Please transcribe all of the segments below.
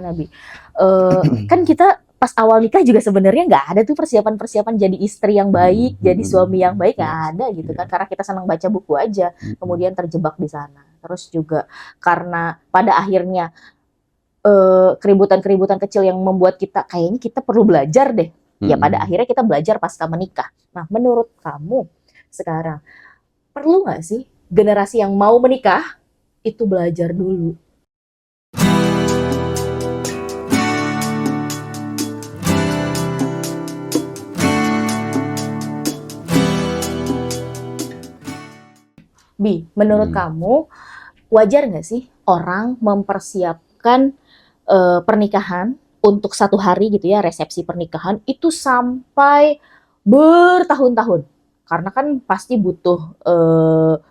Nabi. Kan kita pas awal nikah juga sebenarnya nggak ada tuh persiapan-persiapan jadi istri yang baik, jadi suami yang baik, nggak ada gitu kan. Iya. Karena kita senang baca buku aja, Mhm. kemudian terjebak di sana. Terus juga karena pada akhirnya keributan-keributan kecil yang membuat kita kayaknya kita perlu belajar deh. Ya pada Mhm. akhirnya kita belajar pasca menikah. Nah, menurut kamu sekarang perlu nggak sih generasi yang mau menikah itu belajar dulu? Bi, menurut Mhm. kamu wajar nggak sih orang mempersiapkan pernikahan untuk satu hari gitu ya, resepsi pernikahan itu sampai bertahun-tahun? Karena kan pasti butuh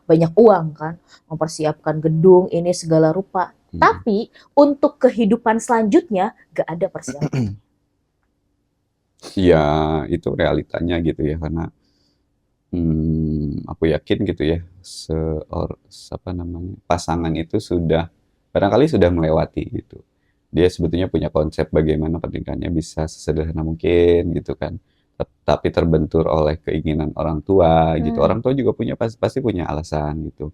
banyak uang kan, mempersiapkan gedung ini segala rupa. Mhm. Tapi untuk kehidupan selanjutnya gak ada persiapan. Ya itu realitanya gitu ya karena, aku yakin gitu ya apa namanya, pasangan itu sudah barangkali sudah melewati gitu. Dia sebetulnya punya konsep bagaimana pernikahannya bisa sesederhana mungkin gitu kan, tapi terbentur oleh keinginan orang tua gitu. Hmm, Orang tua juga punya pasti punya alasan gitu,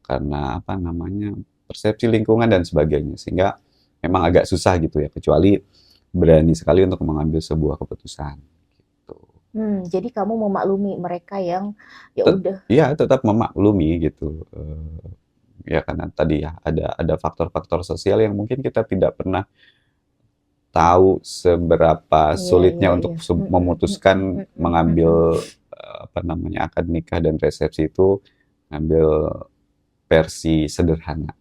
karena apa namanya, persepsi lingkungan dan sebagainya, sehingga memang agak susah gitu ya, kecuali berani sekali untuk mengambil sebuah keputusan, gitu. jadi kamu memaklumi mereka yang ya Tet udah. Iya, tetap memaklumi gitu, ya karena tadi ya, ada faktor-faktor sosial yang mungkin kita tidak pernah tahu seberapa Iya, iya, sulitnya untuk iya. memutuskan mengambil, apa namanya, akad nikah dan resepsi itu, ngambil versi sederhana.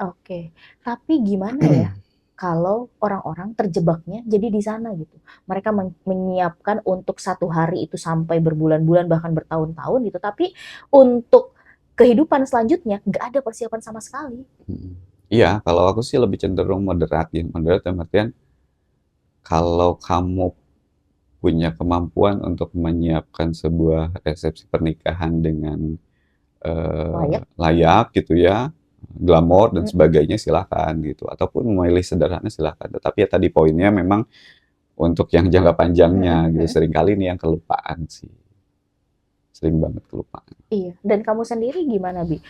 Oke, tapi gimana ya kalau orang-orang terjebaknya jadi di sana gitu? Mereka menyiapkan untuk satu hari itu sampai berbulan-bulan bahkan bertahun-tahun gitu, tapi untuk kehidupan selanjutnya nggak ada persiapan sama sekali. Mhm. Iya, kalau aku sih lebih cenderung moderat ya, moderat dalam artian, kalau kamu punya kemampuan untuk menyiapkan sebuah resepsi pernikahan dengan, Layak? layak gitu ya, glamor dan Mhm, sebagainya silakan gitu, ataupun memilih sederhana silakan. Tetapi ya tadi poinnya memang untuk yang jangka panjangnya mhm, gitu, mhm. seringkali ini yang kelupaan sih, sering banget kelupaan. Iya, dan kamu sendiri gimana, Bi?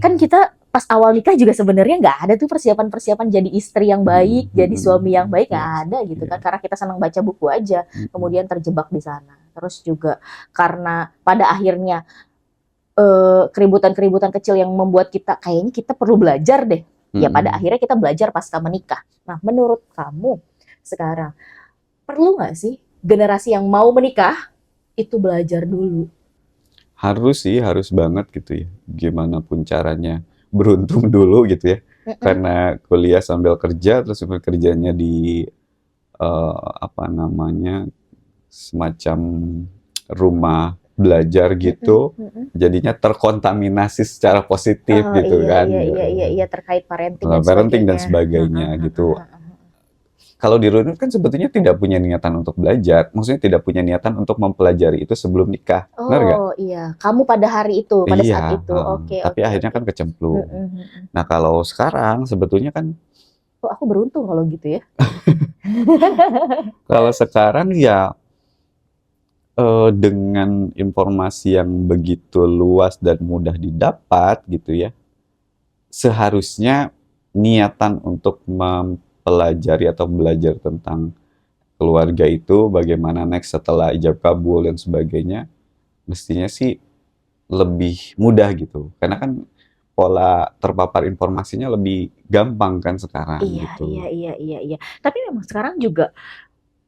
Kan kita pas awal nikah juga sebenarnya nggak ada tuh persiapan-persiapan jadi istri yang Mhm. baik, jadi suami yang baik, Iya, nggak ada gitu iya. kan. Karena kita senang baca buku aja, Mhm. kemudian terjebak di sana. Terus juga karena pada akhirnya keributan-keributan kecil yang membuat kita kayaknya kita perlu belajar deh. Ya pada Mhm. akhirnya kita belajar pasca menikah. Nah, menurut kamu sekarang perlu nggak sih generasi yang mau menikah itu belajar dulu? Harus sih, harus banget gitu ya. Gimana pun caranya beruntung dulu gitu ya. Mm-mm. Karena kuliah sambil kerja, terus sambil kerjanya di apa namanya, semacam rumah belajar Mm-mm. gitu, Mm-mm. jadinya terkontaminasi secara positif Oh gitu iya kan. iya iya iya iya terkait parenting dan Parenting dan sebagainya. sebagainya gitu. Kalau di runut kan sebetulnya tidak punya niatan untuk belajar, maksudnya tidak punya niatan untuk mempelajari itu sebelum nikah, benar nggak? Oh iya, kamu pada hari itu, pada Iya, saat itu. heeh, Oke tapi oke akhirnya oke. kan kecemplung. Mm-mm, mm-mm. Nah, kalau sekarang sebetulnya kan, Oh aku beruntung kalau gitu ya. kalau sekarang ya, dengan informasi yang begitu luas dan mudah didapat gitu ya, seharusnya niatan untuk mempelajari atau belajar tentang keluarga itu, bagaimana next setelah ijab kabul dan sebagainya, mestinya sih lebih mudah gitu. Karena kan pola terpapar informasinya lebih gampang kan sekarang Iya iya gitu. iya iya iya. Tapi memang sekarang juga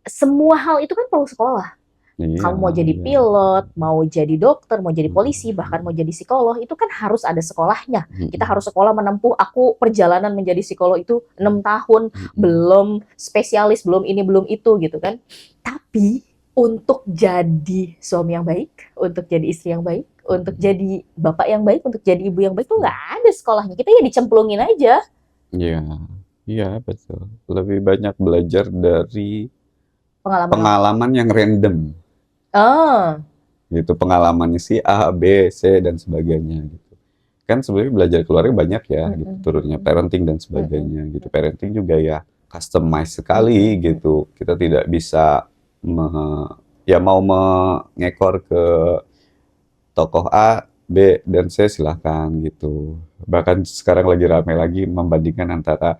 semua hal itu kan perlu sekolah. Iya, Kamu mau jadi iya. pilot, mau jadi dokter, mau jadi Mhm, polisi, bahkan mau mhm, jadi psikolog, itu kan harus ada sekolahnya. Kita mhm, harus sekolah menempuh, aku perjalanan menjadi psikolog itu 6 tahun, mhm, belum spesialis, belum ini, belum itu gitu kan. Tapi untuk jadi suami yang baik, untuk jadi istri yang baik, untuk mhm, jadi bapak yang baik, untuk jadi ibu yang baik tuh mhm. nggak ada sekolahnya. Kita ya dicemplungin aja. Iya, iya betul. Lebih banyak belajar dari Pengalaman orang. pengalaman yang random Oh, gitu, pengalamannya si A, B, C dan sebagainya gitu. kan sebenarnya belajar keluarga banyak ya gitu Mm-mm. turunnya parenting dan sebagainya Mm-mm. gitu. Parenting juga ya customize sekali Mm-mm. gitu. Kita tidak bisa ya mau mengekor ke tokoh A, B, dan C silahkan gitu. Bahkan sekarang lagi ramai lagi membandingkan antara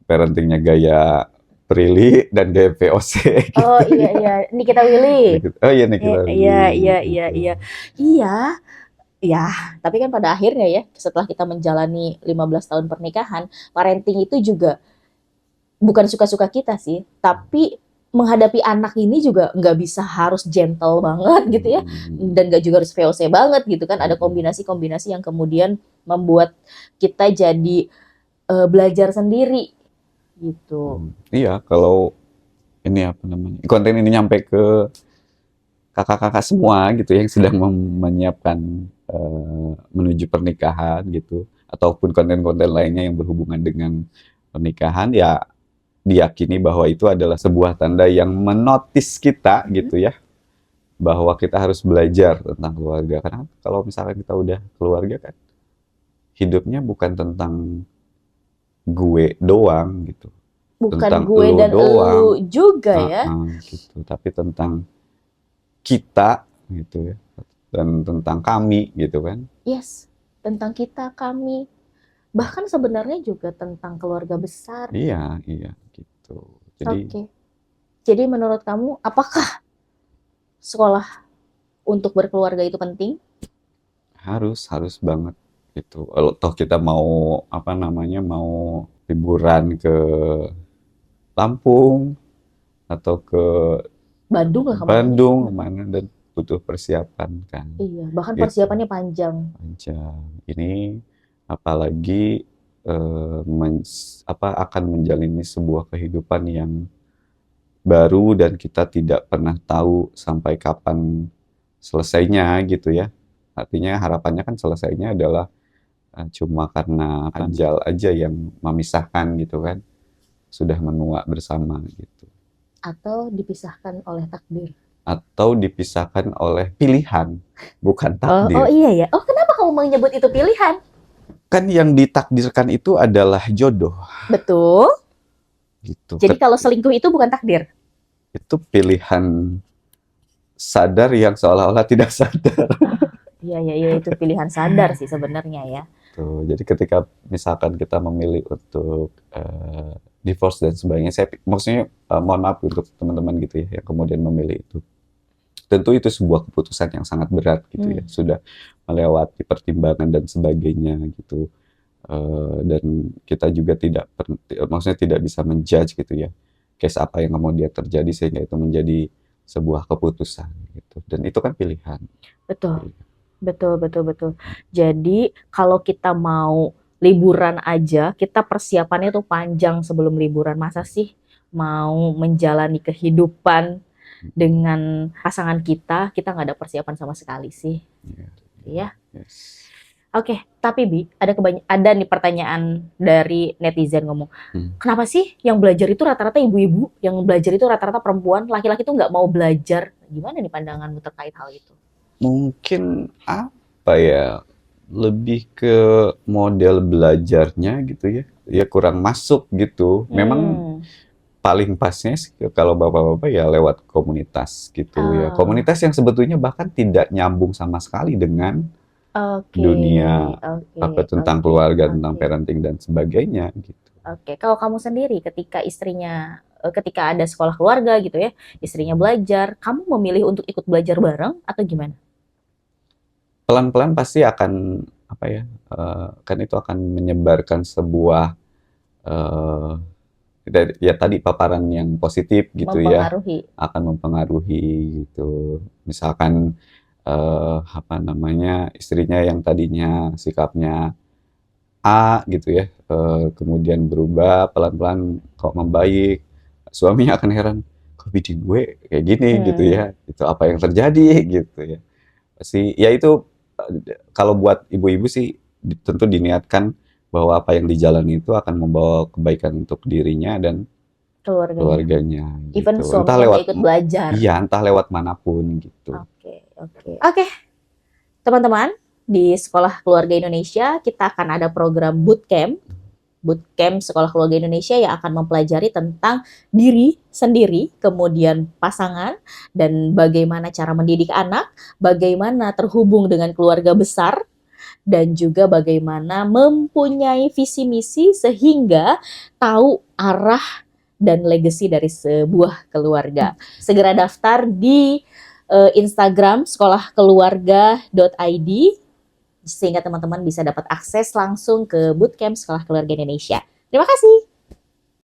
parentingnya gaya Prilly dan gaya VOC Oh gitu iya ya. iya, Nikita Willy. Oh iya nih Iya kita iya iya Willy iya gitu. iya. Iya, ya, tapi kan pada akhirnya ya, setelah kita menjalani 15 tahun pernikahan, parenting itu juga bukan suka-suka kita sih, tapi menghadapi anak ini juga nggak bisa harus gentle banget gitu ya, Hmm. dan nggak juga harus VOC banget gitu kan, ada Hmm. kombinasi-kombinasi yang kemudian membuat kita jadi belajar sendiri gitu. Iya, kalau ini apa namanya konten ini nyampe ke kakak-kakak semua gitu yang sedang menyiapkan menuju pernikahan gitu ataupun konten-konten lainnya yang berhubungan dengan pernikahan ya diyakini bahwa itu adalah sebuah tanda yang menotis kita Mhm. gitu ya bahwa kita harus belajar tentang keluarga karena kalau misalkan kita udah keluarga kan hidupnya bukan tentang gue doang gitu Bukan tentang gue elo dan doang elu juga ya. gitu tapi tentang kita gitu ya dan tentang kami gitu kan. Yes, tentang kita, kami, bahkan sebenarnya juga tentang keluarga besar. Iya, iya gitu. Jadi Oke. Jadi menurut kamu, apakah sekolah untuk berkeluarga itu penting? harus harus banget gitu. Kalau toh kita mau apa namanya mau liburan ke Lampung atau ke Bandung lah kemana-mana. Bandung Mm-mm. mana dan butuh persiapan kan Iya, bahkan gitu. persiapannya panjang. Panjang. Ini apalagi apa akan menjalani sebuah kehidupan yang baru dan kita tidak pernah tahu sampai kapan selesainya gitu ya. Artinya harapannya kan selesainya adalah cuma karena ajal aja yang memisahkan gitu kan. Sudah menua bersama gitu. Atau dipisahkan oleh takdir. Atau dipisahkan oleh pilihan, bukan Oh takdir. iya ya. Oh, kenapa kamu menyebut itu pilihan? Kan yang ditakdirkan itu adalah jodoh Betul. gitu. Jadi kalau selingkuh itu bukan takdir. Itu pilihan sadar yang seolah-olah tidak sadar. Iya, iya, iya, itu pilihan sadar sih sebenarnya ya. Tuh, jadi ketika misalkan kita memilih untuk divorce dan sebagainya, saya maksudnya mohon maaf untuk teman-teman gitu ya yang kemudian memilih itu. Tentu itu sebuah keputusan yang sangat berat gitu ya, sudah melewati pertimbangan dan sebagainya gitu. Dan kita juga maksudnya tidak bisa menjudge gitu ya, case apa yang kemudian terjadi sehingga itu menjadi sebuah keputusan gitu. Dan itu kan pilihan. Betul. Betul, betul, betul. Jadi, kalau kita mau liburan aja, kita persiapannya tuh panjang sebelum liburan. Masa sih mau menjalani kehidupan dengan pasangan kita nggak ada persiapan sama sekali sih. Yeah. Ya. Yes. Oke, tapi Bi, ada nih pertanyaan dari netizen ngomong, kenapa sih yang belajar itu rata-rata ibu-ibu, yang belajar itu rata-rata perempuan, laki-laki tuh nggak mau belajar? Gimana nih pandanganmu terkait hal itu? Mungkin apa ya, lebih ke model belajarnya gitu ya, ya kurang masuk gitu. Memang paling pasnya sih kalau bapak-bapak ya lewat komunitas gitu ya. Komunitas yang sebetulnya bahkan tidak nyambung sama sekali dengan dunia apa tentang keluarga, tentang parenting dan sebagainya gitu. Oke, kalau kamu sendiri ketika ada sekolah keluarga gitu ya, istrinya belajar, kamu memilih untuk ikut belajar bareng atau gimana? Pelan-pelan pasti akan apa ya, kan itu akan menyebarkan sebuah ya tadi paparan yang positif gitu ya, Mempengaruhi. akan mempengaruhi gitu. Misalkan apa namanya istrinya yang tadinya sikapnya A gitu ya, kemudian berubah pelan-pelan kok membaik, suaminya akan heran, kok bini gue kayak gini gitu ya, itu apa yang terjadi gitu ya. Pasti ya itu kalau buat ibu-ibu sih tentu diniatkan bahwa apa yang dijalani itu akan membawa kebaikan untuk dirinya dan keluarganya Even gitu. Entah suaminya lewat nggak ikut belajar. iya, entah lewat manapun gitu. Oke, oke. Oke, teman-teman, di Sekolah Keluarga Indonesia kita akan ada program bootcamp. Bootcamp Sekolah Keluarga Indonesia yang akan mempelajari tentang diri sendiri, kemudian pasangan, dan bagaimana cara mendidik anak, bagaimana terhubung dengan keluarga besar, dan juga bagaimana mempunyai visi misi sehingga tahu arah dan legacy dari sebuah keluarga. Segera daftar di Instagram sekolahkeluarga.id sehingga teman-teman bisa dapat akses langsung ke bootcamp Sekolah Keluarga Indonesia. Terima kasih.